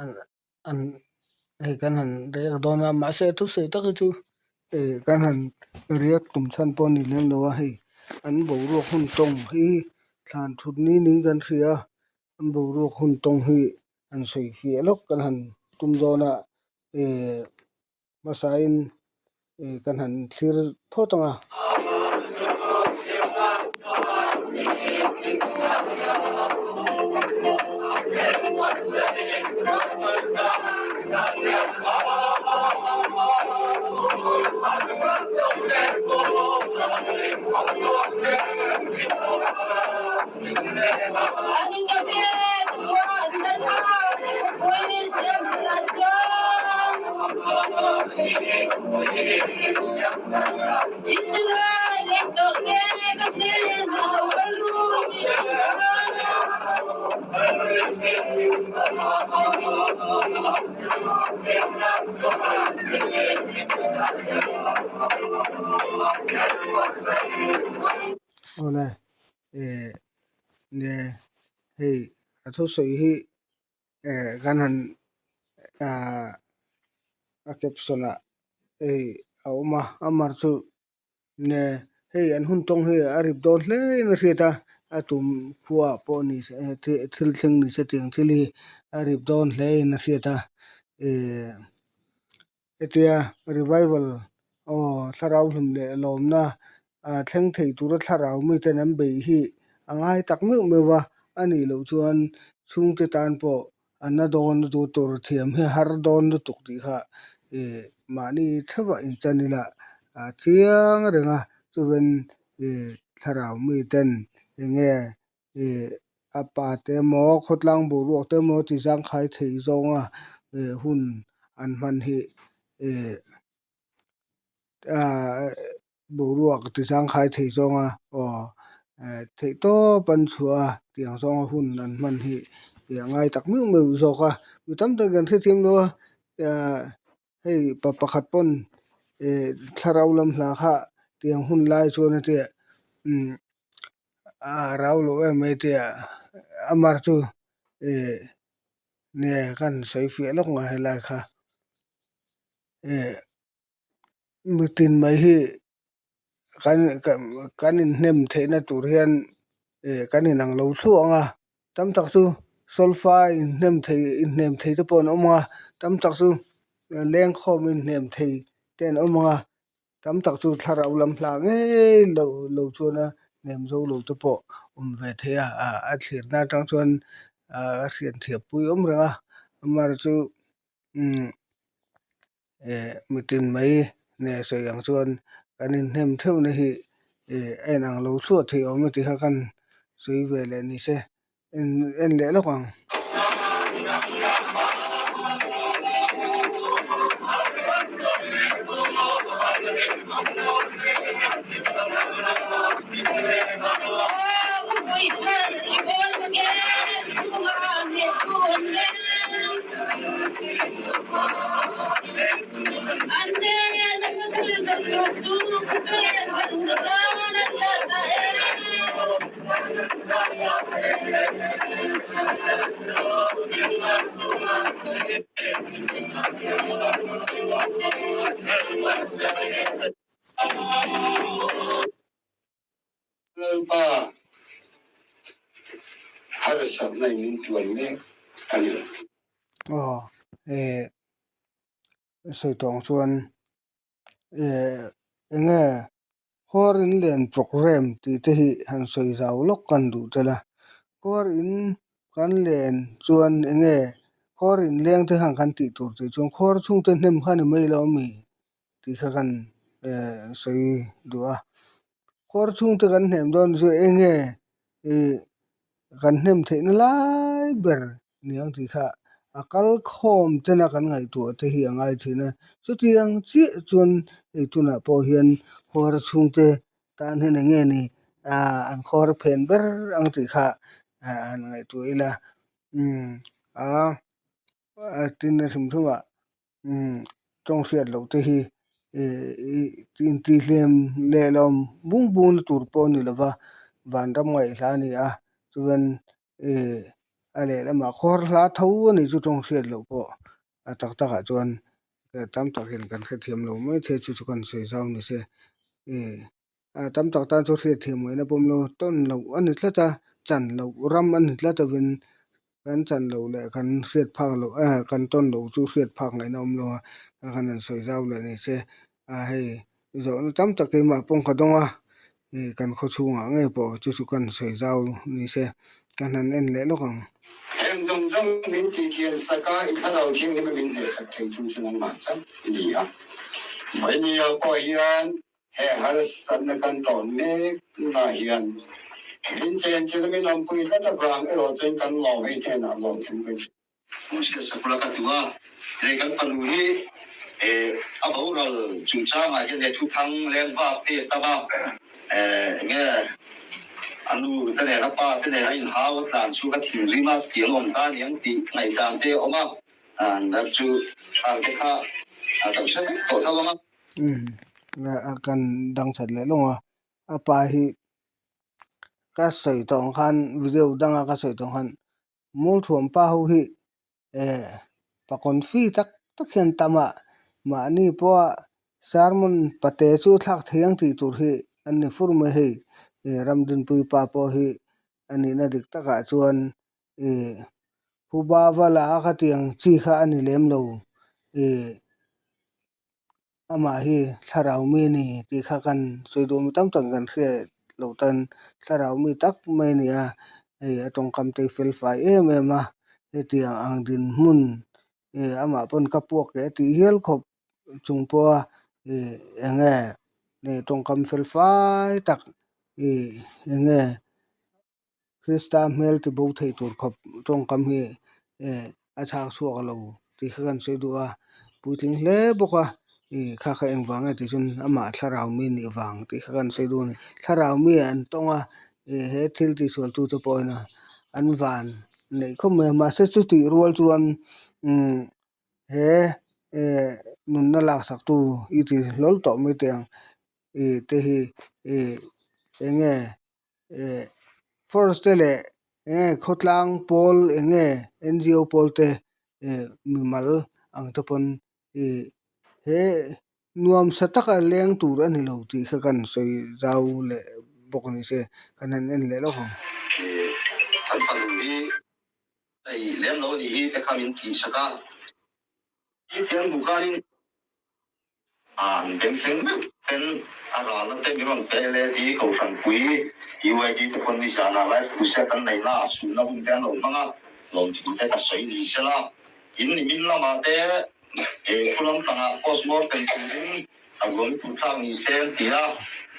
an an kan han riak dona ma se tu se tak chu kan han riak tum chan pon ni leng lowa hei an bo ro hun tong hi thlan thut ni ning kan thria an bo ro hun tong hi an soi fi lok kan han tum zona masain kan han thlir photanga ole ne hei atho soi hi kan han capsona auma amar chu ne hei an hun tong hi arip don hle na riata atum khuwa po ni thil thing ni se ting thili arip don hle na riata etia revival tharau hlum le lomna thleng thei tur tharau mi ten an bei hi angai tak meu mewa ani lo chuan chung te tan po anna don tu tur thiam hi har don tuk ti kha mani thawa in chanila chiang renga chuwen tharau mi ten nge apa te mo khotlang bu ro te mo ti jang khai thei zonga hun an man hi bu ruak ti jang khai thei zonga thei to pan chua tiang zong hun an man hi ngai tak meu meu zoka mi tam ta gan thim lo hei pakhat pon tharau lam hla kha tiang hun lai chuan te raulo me te amar chu ne kan soi fi lok nga helai kha mitin mai hi kan in hnem theina tur hian kan in ang lo thuanga tam tak chu solfa in hnem thei te pon oma tam tak chu leng khom in hnem thei ten oma tam tak chu tharau lam hla nge lo chuana nem zo lo te po ve thea a thlir na tang chuan rian thiap pui renga amar chu mitin mai ne soyang chuan kan in hnem theu ni hi enang lo thu thei om ti kha kan sui ve le ni se en le lokang har sabna min tuanne ani soi tong chuan enge foreign len program ti te hi han soi zau lok kan du tela foreign kan len chuan enge foreign leng te han kan ti tur te chuan khor chung te hnem khan mai lo mi ti kha kan soi dua khor chung te kan hnem don chu enge kan hnem theina lai ber niang ti kha akal khom tena kan ngai tu te hi angai thina chutiang chi chun tuna po hian khor chung te tan hen nge ni an khor phen ber ang ti kha an ngai tu ila tin na thum thuma tong fiat lo te hi tin ti hlem le lom bung bung tur po ni lova van ram ngai hla ni chuan ale lama khor hla tho ani chu tong hriat lo pawh a tak tak ah chuan tam tak hin kan hre thiam lo mai the chu kan soi zau ni se tam tak tan chu hriat thiam mai na pom lo ton lo ani thlata chan lo ram ani thlata win kan chan lo le kan hriat phak lo kan ton lo chu hriat phak ngai na om lo kan an soi zau le ni se hei zo tam tak ke ma pong kha donga kan kho chunga nge pawh chu kan soi zau ni se kan an en le lo kang em dong dong min ti kian saka i khalau thing ni min he sak thei chu chuan ma chang ni a mai ni a ko hian he har san na kan ton ne na hian min chen chen min am pui la ta brang e ro chen kan lo he the na lo thim kan mo se sakula ka tuwa le kan pan hi a bo ro chung cha ma hian le thu thang leng wa te ta ba nge anu tane rapa tane in haw tlan chu ka thim rima tiang om ta niang ti ngai tam te oma na chu ke kha tam se to ta ma la akan dang chat le longa apa hi ka soi tong khan video danga ka soi tong khan mul thuam pa ho hi pakon fi tak tak hian tama ma ni po sarmon pate chu thak thiang ti tur hi an fur me hi ramdin pui pa po hi ani na dik taka chuan huba wala ka tiang chi kha ani lem lo ama hi tharau mi ni ti kha kan soidum tam tak kan hre lo tan tharau mi tak mai ni a atong kam te fel fai ma tiang ang din mun ama pon ka puak ke ti hel khop chung po enge ne tong kam fel fai tak enge Krista mel ti bo thei tur khop tong kam hi a thak suak lo ti khan soidu a puting hle boka kha kha engwang ti chun ama tharau mi ni wang ti khan soidu ni tharau mi an tonga he thil ti sol tu to poina an van nei khom ma se chu ti rual chuan he nun na lak sak tu i ti lol to mi tiang te hi enge forest le khotlang pol enge NGO pol te mimal ang topon he nuam sataka leng tur ani lo ti kha kan soi zau le bok ni se kan en le lo hong an fan ni ai lem lo ni hi te khamin ti saka i tiang bu ka ni ben ara la te mi ron te le di ko san pui i wai di te kon ni sa na lai fu se kan nei na su na bun te no manga lo ti te ta soi ni se la in ni min la ma te kulang tanga cosmo pen tin a gon pu thang ni sen ti la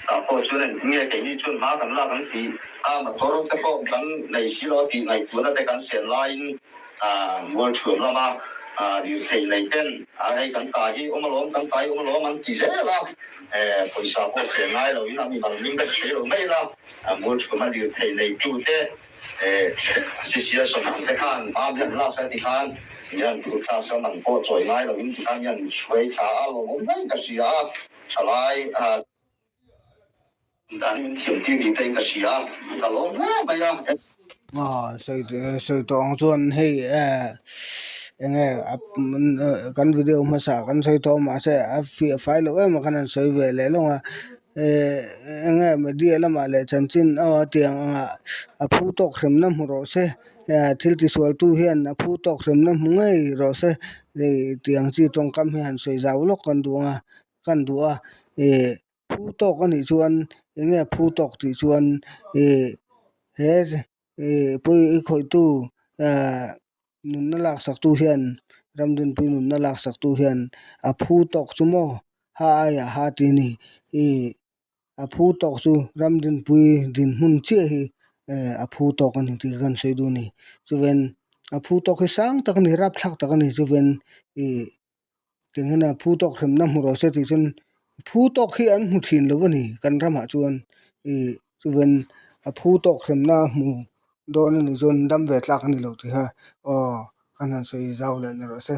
sa ko chuan nge ke ni chun ma kan la kan ti a ma toro te ko kan nei si lo ti ngai tu na te kan sen line mo chuan la ma điều thầy này tên ai cần tài hi ông lom cần tài ông lom ăn tí dễ la पैसा को से ngay rồi nó bị bằng mình cái chế rồi mấy la muốn cho mà điều thầy này chủ thế xí số hàng cái khan ba biển la sai thì khan nhân chủ ta sẽ nằm có trời ngay rồi những cái nhân suy thả rồi ông mấy cái gì trả lại đàn mình thiểm tiêu đi tên cái gì cả lắm bây giờ soi tong chuan hei enge kan video ma sa kan soi to ma se file lo ma kan soi ve le longa enge media la ma le chanchin tiang a phu tok khrem na mu ro se thil ti sol tu hian a phu tok khrem na mu ngai ro se tiang chi tong kam hian soi zaw lok kan duwa phu tok ani chuan enge phu tok ti chuan he pui khoi tu nun na lak sak tu hian ramdin pui nun na lak sak tu hian a phu tok chumo ha ya ha ti ni a phu tok chu ramdin pui din hun che hi a phu tok ani ti kan sei du ni chuwen a phu tok hi sang tak ni rap thak tak ani chuwen tingena phu tok khrem na mu ro se ti chun phu tok hi an mu thin lo ni kan rama chuan chuwen a phu tok khrem na mu don ni zon dam ve tlak ani lo ti ha kanan sei zau le ni ro se